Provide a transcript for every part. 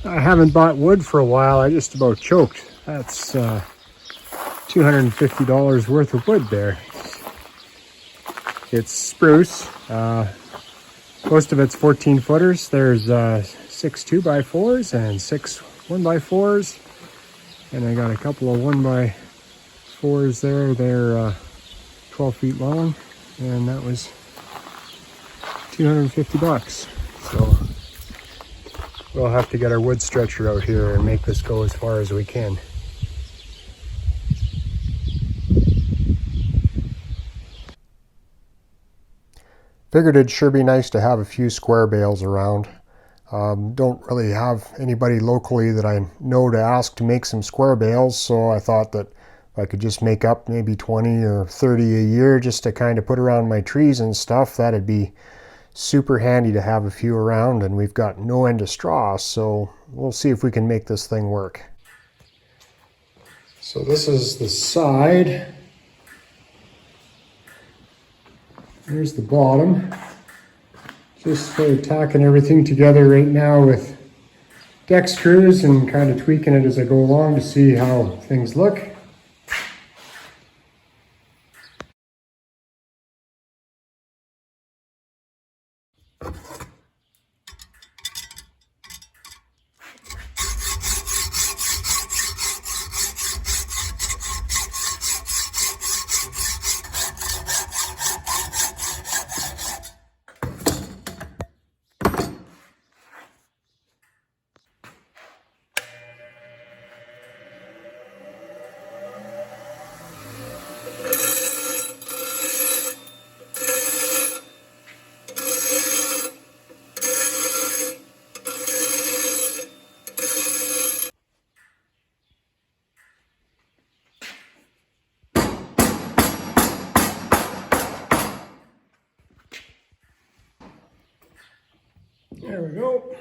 I haven't bought wood for a while. I just about choked. That's $250 worth of wood there. It's spruce. Most of it's 14 footers. There's 6 2x4s and 6 1x4s. And I got a couple of 1x4s there. They're 12 feet long. And that was $250. So we'll have to get our wood stretcher out here and make this go as far as we can. Figured it'd sure be nice to have a few square bales around. Don't really have anybody locally that I know to ask to make some square bales, so I thought that I could just make up maybe 20 or 30 a year just to kind of put around my trees and stuff. That'd be super handy to have a few around, and we've got no end of straw, so we'll see if we can make this thing work. So this is the side. There's the bottom. Just sort of tacking everything together right now with deck screws and kind of tweaking it as I go along to see how things look. There we go.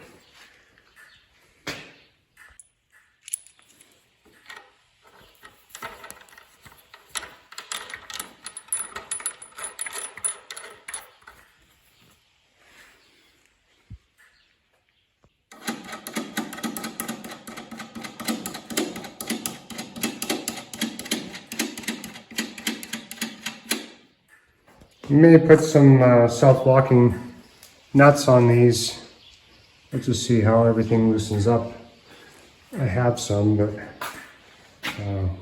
You may put some self-locking nuts on these. Let's just see how everything loosens up. I have some, but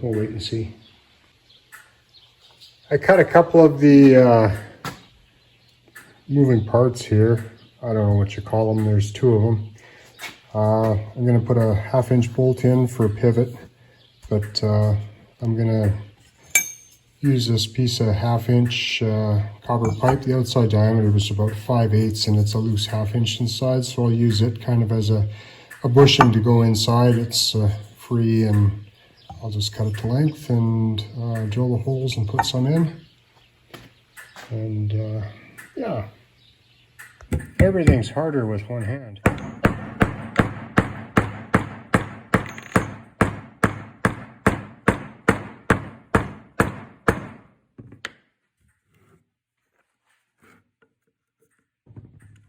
we'll wait and see. I cut a couple of the moving parts here. I don't know what you call them. There's 2 of them. I'm going to put a 1/2-inch bolt in for a pivot, but I'm going to use this piece of 1/2-inch copper pipe. The outside diameter was about 5/8, and it's a loose 1/2-inch inside, so I'll use it kind of as a bushing to go inside. It's free, and I'll just cut it to length and drill the holes and put some in. And yeah, everything's harder with one hand.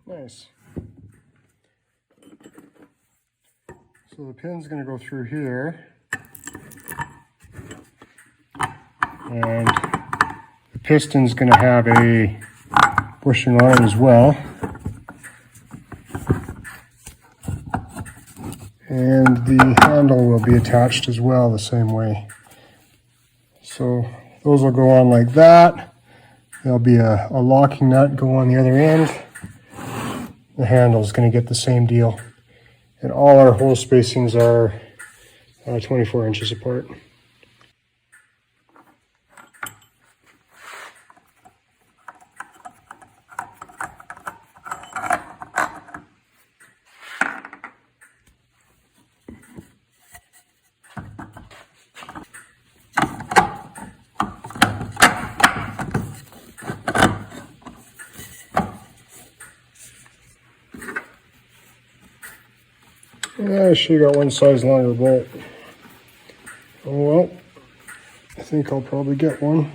Nice. So the pin's going to go through here, and the piston's going to have a bushing on it as well. And the handle will be attached as well the same way. So those will go on like that. There'll be a locking nut go on the other end. The handle is going to get the same deal. And all our hole spacings are 24 inches apart. Yeah, I should have got one size longer bolt. Oh well, I think I'll probably get one.